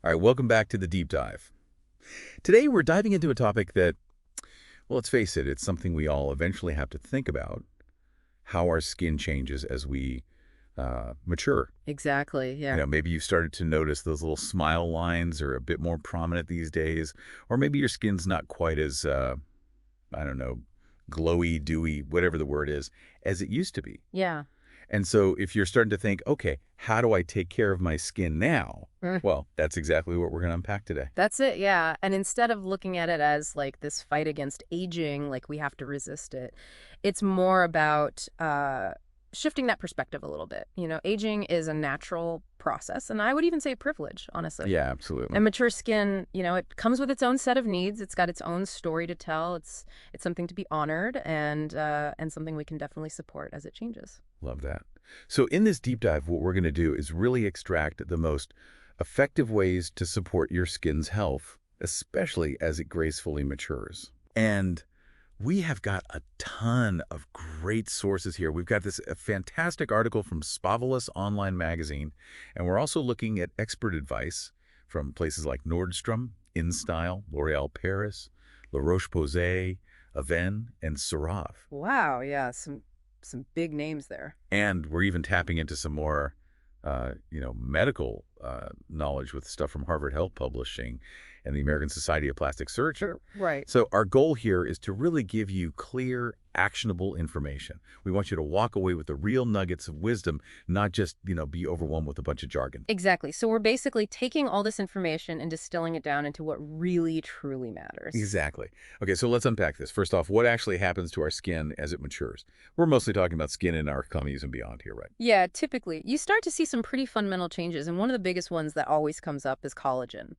All right, welcome back to the deep dive. Today we're diving into a topic that, well, let's face it, it's something we all eventually have to think about, how our skin changes as we mature. Exactly, yeah. Maybe you've started to notice those little smile lines are a bit more prominent these days, or maybe your skin's not quite as, I don't know, glowy, dewy, whatever the word is, as it used to be. Yeah. And so if you're starting to think, okay, how do I take care of my skin now? Mm. Well, that's exactly what we're going to unpack today. That's it, yeah. And instead of looking at it as like this fight against aging, like we have to resist it, it's more about shifting that perspective a little bit. Aging is a natural process, and I would even say a privilege, honestly. Yeah, absolutely. And mature skin, it comes with its own set of needs. It's got its own story to tell. It's something to be honored and something we can definitely support as it changes. Love that. So in this deep dive, what we're going to do is really extract the most effective ways to support your skin's health, especially as it gracefully matures. And we have got a ton of great sources here. We've got this fantastic article from Spavelous online magazine, and we're also looking at expert advice from places like Nordstrom, InStyle, L'Oreal Paris, La Roche-Posay, Aven, and CeraVe. Wow, yeah, some big names there. And we're even tapping into some more, medical knowledge with stuff from Harvard Health Publishing and the American Society of Plastic Surgery. Right. So our goal here is to really give you clear, actionable information. We want you to walk away with the real nuggets of wisdom, not just, be overwhelmed with a bunch of jargon. Exactly. So we're basically taking all this information and distilling it down into what really, truly matters. Exactly. Okay, so let's unpack this. First off, what actually happens to our skin as it matures? We're mostly talking about skin in our tummies and beyond here, right? Yeah, typically, you start to see some pretty fundamental changes, and one of the biggest ones that always comes up is collagen.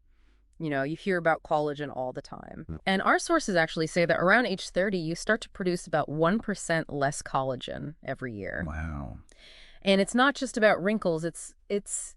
You hear about collagen all the time. Mm. And our sources actually say that around age 30, you start to produce about 1% less collagen every year. Wow. And it's not just about wrinkles. It's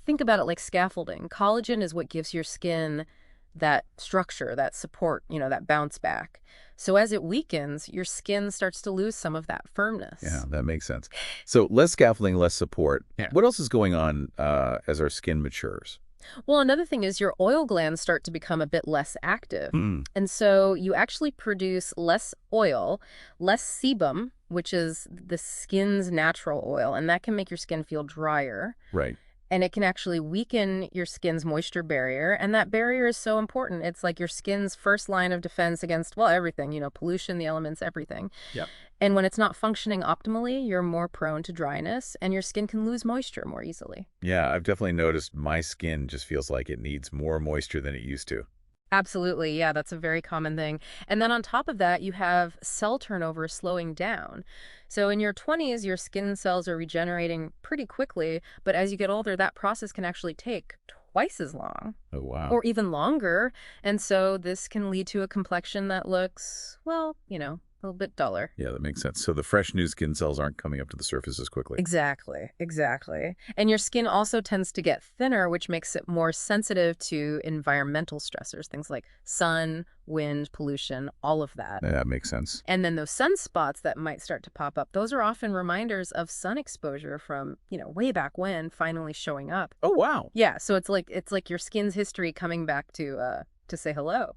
think about it like scaffolding. Collagen is what gives your skin that structure, that support, that bounce back. So as it weakens, your skin starts to lose some of that firmness. Yeah, that makes sense. So less scaffolding, less support. Yeah. What else is going on as our skin matures? Well, another thing is your oil glands start to become a bit less active. Mm. And so you actually produce less oil, less sebum, which is the skin's natural oil, and that can make your skin feel drier. Right. And it can actually weaken your skin's moisture barrier. And that barrier is so important. It's like your skin's first line of defense against, well, everything, pollution, the elements, everything. Yep. And when it's not functioning optimally, you're more prone to dryness and your skin can lose moisture more easily. Yeah, I've definitely noticed my skin just feels like it needs more moisture than it used to. Absolutely. Yeah, that's a very common thing. And then on top of that, you have cell turnover slowing down. So in your 20s, your skin cells are regenerating pretty quickly, but as you get older, that process can actually take twice as long Oh, wow. or even longer. And so this can lead to a complexion that looks, well, a little bit duller. Yeah, that makes sense. So the fresh new skin cells aren't coming up to the surface as quickly. Exactly, exactly. And your skin also tends to get thinner, which makes it more sensitive to environmental stressors, things like sun, wind, pollution, all of that. Yeah, that makes sense. And then those sunspots that might start to pop up, those are often reminders of sun exposure from, way back when finally showing up. Oh, wow. Yeah, so it's like your skin's history coming back to say hello.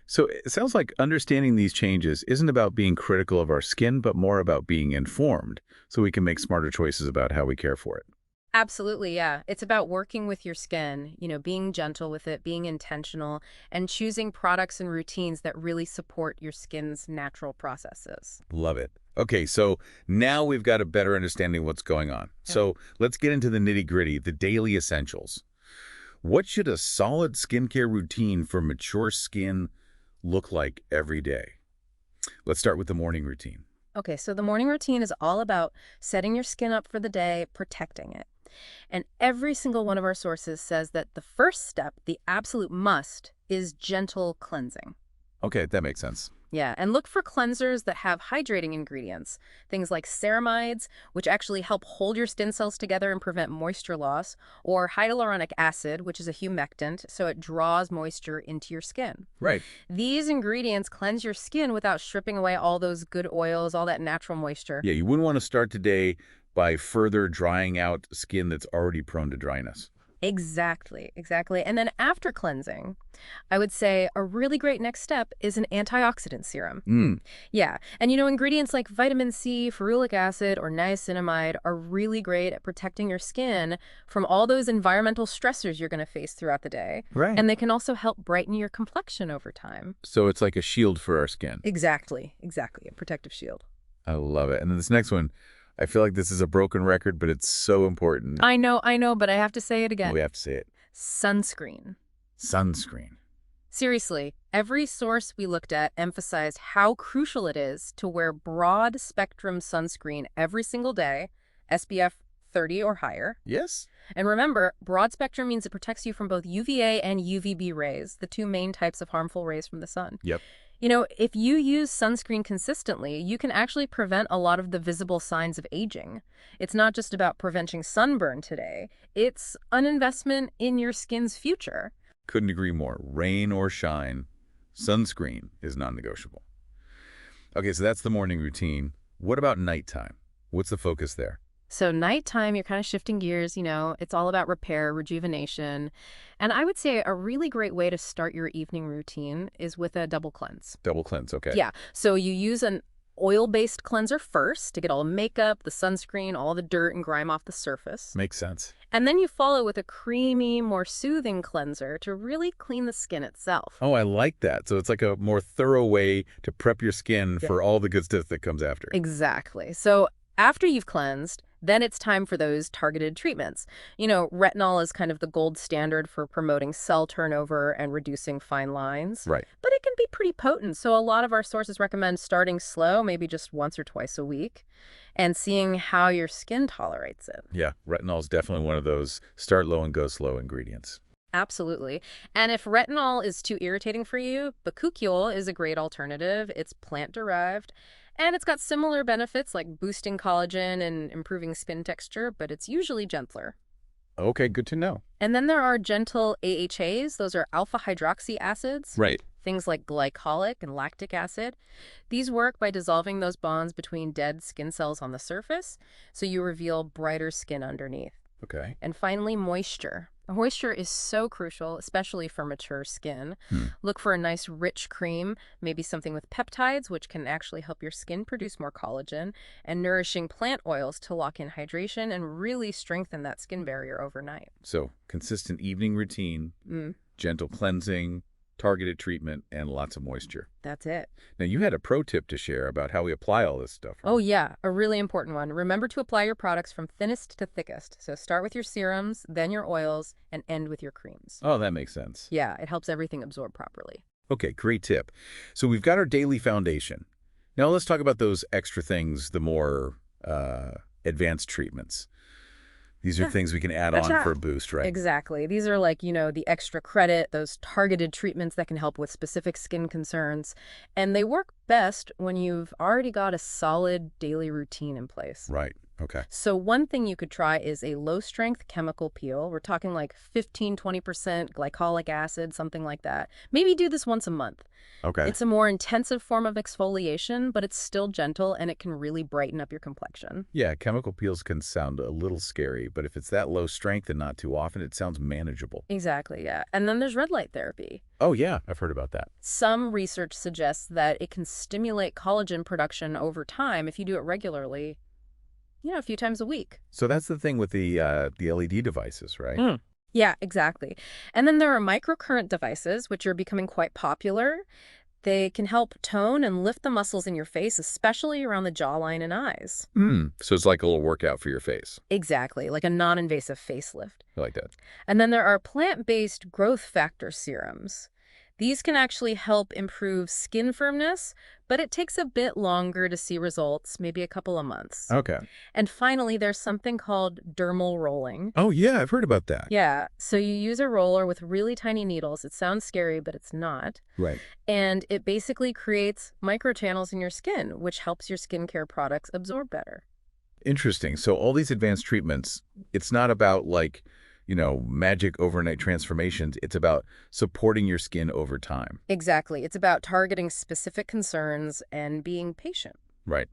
So it sounds like understanding these changes isn't about being critical of our skin, but more about being informed so we can make smarter choices about how we care for it. Absolutely, yeah. It's about working with your skin, being gentle with it, being intentional, and choosing products and routines that really support your skin's natural processes. Love it. Okay, so now we've got a better understanding of what's going on. Yeah. So let's get into the nitty-gritty, the daily essentials. What should a solid skincare routine for mature skin look like every day? Let's start with the morning routine. Okay, so the morning routine is all about setting your skin up for the day, protecting it. And every single one of our sources says that the first step, the absolute must, is gentle cleansing. Okay, that makes sense. Yeah, and look for cleansers that have hydrating ingredients, things like ceramides, which actually help hold your skin cells together and prevent moisture loss, or hyaluronic acid, which is a humectant, so it draws moisture into your skin. Right. These ingredients cleanse your skin without stripping away all those good oils, all that natural moisture. Yeah, you wouldn't want to start today by further drying out skin that's already prone to dryness. Exactly, exactly. And then after cleansing, I would say a really great next step is an antioxidant serum. Mm. Yeah. And ingredients like vitamin C, ferulic acid, or niacinamide are really great at protecting your skin from all those environmental stressors you're going to face throughout the day. Right. And they can also help brighten your complexion over time. So it's like a shield for our skin. Exactly, exactly. A protective shield. I love it. And then this next one, I feel like this is a broken record, but it's so important. I know, but I have to say it again. We have to say it. Sunscreen. Sunscreen. Seriously, every source we looked at emphasized how crucial it is to wear broad-spectrum sunscreen every single day, SPF 30 or higher. Yes? And remember, broad spectrum means it protects you from both UVA and UVB rays, the two main types of harmful rays from the sun. Yep. If you use sunscreen consistently, you can actually prevent a lot of the visible signs of aging. It's not just about preventing sunburn today. It's an investment in your skin's future. Couldn't agree more. Rain or shine, sunscreen is non-negotiable. Okay, so that's the morning routine. What about nighttime? What's the focus there? So nighttime, you're kind of shifting gears, it's all about repair, rejuvenation. And I would say a really great way to start your evening routine is with a double cleanse. Double cleanse, okay. Yeah. So you use an oil-based cleanser first to get all the makeup, the sunscreen, all the dirt and grime off the surface. Makes sense. And then you follow with a creamy, more soothing cleanser to really clean the skin itself. Oh, I like that. So it's like a more thorough way to prep your skin for all the good stuff that comes after. Exactly. So after you've cleansed, then it's time for those targeted treatments. Retinol is kind of the gold standard for promoting cell turnover and reducing fine lines. Right. But it can be pretty potent, so a lot of our sources recommend starting slow, maybe just once or twice a week, and seeing how your skin tolerates it. Yeah, retinol is definitely one of those start low and go slow ingredients. Absolutely. And if retinol is too irritating for you, bakuchiol is a great alternative. It's plant-derived, and it's got similar benefits like boosting collagen and improving skin texture, but it's usually gentler. Okay, good to know. And then there are gentle AHAs. Those are alpha-hydroxy acids. Right. Things like glycolic and lactic acid. These work by dissolving those bonds between dead skin cells on the surface, so you reveal brighter skin underneath. Okay. And finally, moisture. Moisture is so crucial, especially for mature skin. Look for a nice rich cream, maybe something with peptides, which can actually help your skin produce more collagen, and nourishing plant oils to lock in hydration and really strengthen that skin barrier overnight. So consistent evening routine, gentle cleansing, targeted treatment, and lots of moisture. That's it. Now, you had a pro tip to share about how we apply all this stuff. Right? Oh, yeah, a really important one. Remember to apply your products from thinnest to thickest. So start with your serums, then your oils, and end with your creams. Oh, that makes sense. Yeah, it helps everything absorb properly. Okay, great tip. So we've got our daily foundation. Now let's talk about those extra things, the more advanced treatments. These are things we can add on for a boost, right? Exactly. These are like, the extra credit, those targeted treatments that can help with specific skin concerns. And they work best when you've already got a solid daily routine in place. Right. Okay. So one thing you could try is a low-strength chemical peel. We're talking like 15–20% glycolic acid, something like that. Maybe do this once a month. Okay. It's a more intensive form of exfoliation, but it's still gentle and it can really brighten up your complexion. Yeah, chemical peels can sound a little scary, but if it's that low strength and not too often, it sounds manageable. Exactly, yeah. And then there's red light therapy. Oh, yeah, I've heard about that. Some research suggests that it can stimulate collagen production over time if you do it regularly, a few times a week. So that's the thing with the LED devices, right? Yeah, exactly. And then there are microcurrent devices, which are becoming quite popular. They can help tone and lift the muscles in your face, especially around the jawline and eyes. So it's like a little workout for your face. Exactly, like a non-invasive facelift. I like that. And then there are plant-based growth factor serums. These can actually help improve skin firmness, but it takes a bit longer to see results, maybe a couple of months. Okay. And finally, there's something called dermal rolling. Oh, yeah, I've heard about that. Yeah, so you use a roller with really tiny needles. It sounds scary, but it's not. Right. And it basically creates microchannels in your skin, which helps your skincare products absorb better. Interesting. So all these advanced treatments, it's not about like, magic overnight transformations. It's about supporting your skin over time. Exactly. It's about targeting specific concerns and being patient. Right.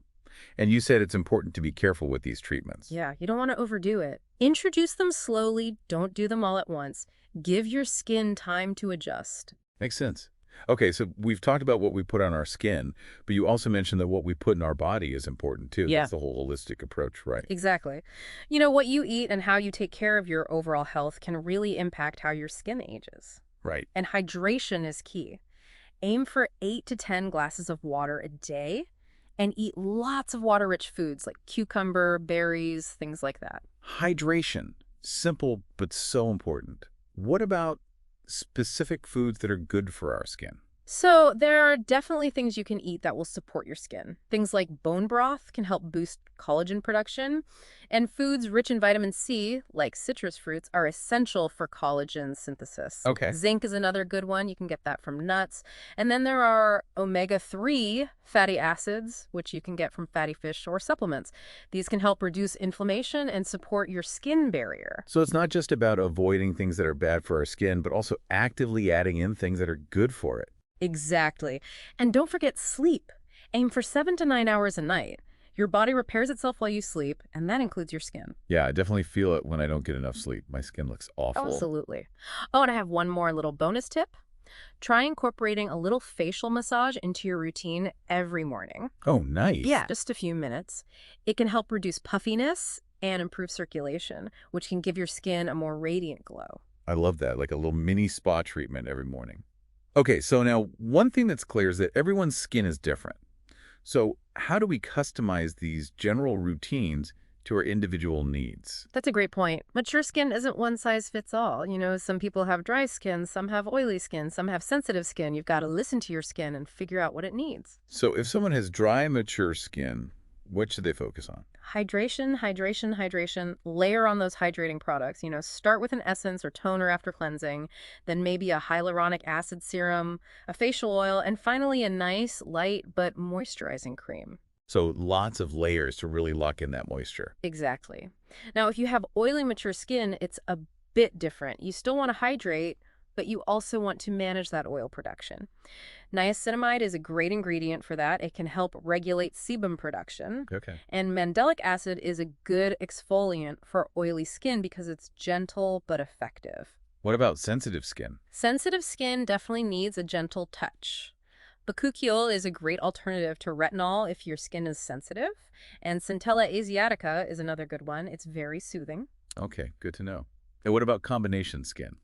And you said it's important to be careful with these treatments. Yeah, you don't want to overdo it. Introduce them slowly, don't do them all at once. Give your skin time to adjust. Makes sense. Okay, so we've talked about what we put on our skin, but you also mentioned that what we put in our body is important too. Yeah. That's the whole holistic approach, right? Exactly. You know, what you eat and how you take care of your overall health can really impact how your skin ages. Right. And hydration is key. Aim for 8 to 10 glasses of water a day and eat lots of water-rich foods like cucumber, berries, things like that. Hydration. Simple, but so important. What about specific foods that are good for our skin? So there are definitely things you can eat that will support your skin. Things like bone broth can help boost collagen production, and foods rich in vitamin C, like citrus fruits, are essential for collagen synthesis. Okay. Zinc is another good one. You can get that from nuts. And then there are omega-3 fatty acids, which you can get from fatty fish or supplements. These can help reduce inflammation and support your skin barrier. So it's not just about avoiding things that are bad for our skin, but also actively adding in things that are good for it. Exactly. And don't forget sleep. Aim for 7 to 9 hours a night. Your body repairs itself while you sleep, and that includes your skin. Yeah, I definitely feel it when I don't get enough sleep. My skin looks awful. Absolutely. Oh, and I have one more little bonus tip. Try incorporating a little facial massage into your routine every morning. Oh, nice. Yeah, just a few minutes. It can help reduce puffiness and improve circulation, which can give your skin a more radiant glow. I love that, like a little mini spa treatment every morning. Okay, so now one thing that's clear is that everyone's skin is different. So how do we customize these general routines to our individual needs? That's a great point. Mature skin isn't one size fits all. You know, some people have dry skin, some have oily skin, some have sensitive skin. You've got to listen to your skin and figure out what it needs. So if someone has dry, mature skin, what should they focus on? Hydration, hydration, hydration. Layer on those hydrating products. You know, start with an essence or toner after cleansing, then maybe a hyaluronic acid serum, a facial oil, and finally a nice, light, but moisturizing cream. So lots of layers to really lock in that moisture. Exactly. Now, if you have oily, mature skin, it's a bit different. You still want to hydrate, but you also want to manage that oil production. Niacinamide is a great ingredient for that. It can help regulate sebum production. Okay. And mandelic acid is a good exfoliant for oily skin because it's gentle but effective. What about sensitive skin? Sensitive skin definitely needs a gentle touch. Bakuchiol is a great alternative to retinol if your skin is sensitive. And Centella asiatica is another good one. It's very soothing. Okay, good to know. And what about combination skin?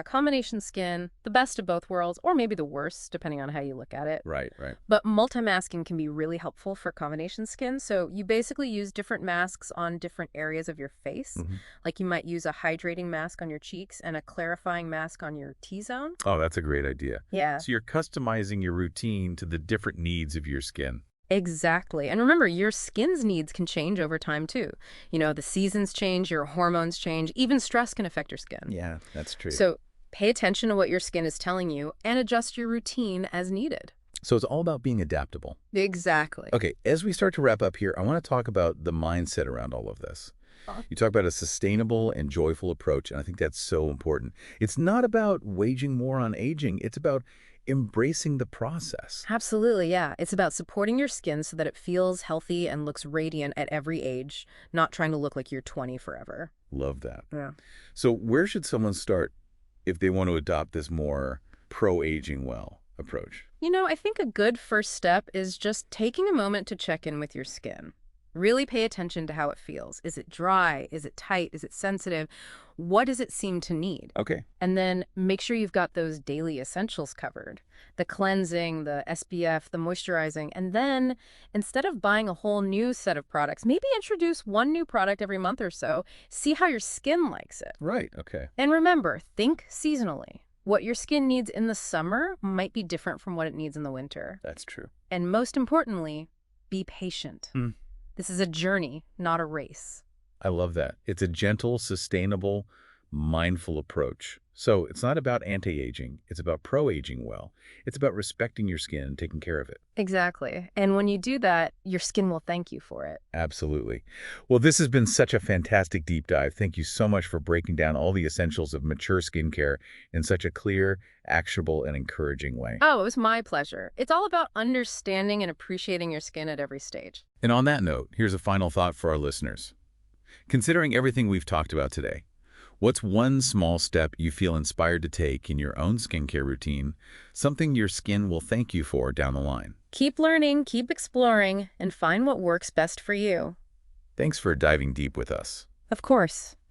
Combination skin, the best of both worlds, or maybe the worst, depending on how you look at it. Right, right. But multi-masking can be really helpful for combination skin. So you basically use different masks on different areas of your face. Like you might use a hydrating mask on your cheeks and a clarifying mask on your T-zone. Oh, that's a great idea. Yeah. So you're customizing your routine to the different needs of your skin. Exactly. And remember, your skin's needs can change over time, too. You know, the seasons change, your hormones change, even stress can affect your skin. Yeah, that's true. So pay attention to what your skin is telling you and adjust your routine as needed. So it's all about being adaptable. Exactly. Okay, as we start to wrap up here, I want to talk about the mindset around all of this. You talk about a sustainable and joyful approach, and I think that's so important. It's not about waging war on aging. It's about embracing the process. Absolutely, yeah. It's about supporting your skin so that it feels healthy and looks radiant at every age, not trying to look like you're 20 forever. Love that. Yeah. So where should someone start if they want to adopt this more pro-aging well approach? You know, I think a good first step is just taking a moment to check in with your skin. Really pay attention to how it feels. Is it dry? Is it tight? Is it sensitive? What does it seem to need? Okay. And then make sure you've got those daily essentials covered. The cleansing, the SPF, the moisturizing. And then instead of buying a whole new set of products, maybe introduce one new product every month or so. See how your skin likes it. Right, okay. And remember, think seasonally. What your skin needs in the summer might be different from what it needs in the winter. That's true. And most importantly, be patient. This is a journey, not a race. I love that. It's a gentle, sustainable mindful approach. So it's not about anti-aging, it's about pro-aging well. It's about respecting your skin and taking care of it. Exactly. And when you do that, your skin will thank you for it. Absolutely. Well, this has been such a fantastic deep dive. Thank you so much for breaking down all the essentials of mature skincare in such a clear, actionable, and encouraging way. Oh, it was my pleasure. It's all about understanding and appreciating your skin at every stage. And on that note, here's a final thought for our listeners. Considering everything we've talked about today, what's one small step you feel inspired to take in your own skincare routine, something your skin will thank you for down the line? Keep learning, keep exploring, and find what works best for you. Thanks for diving deep with us. Of course.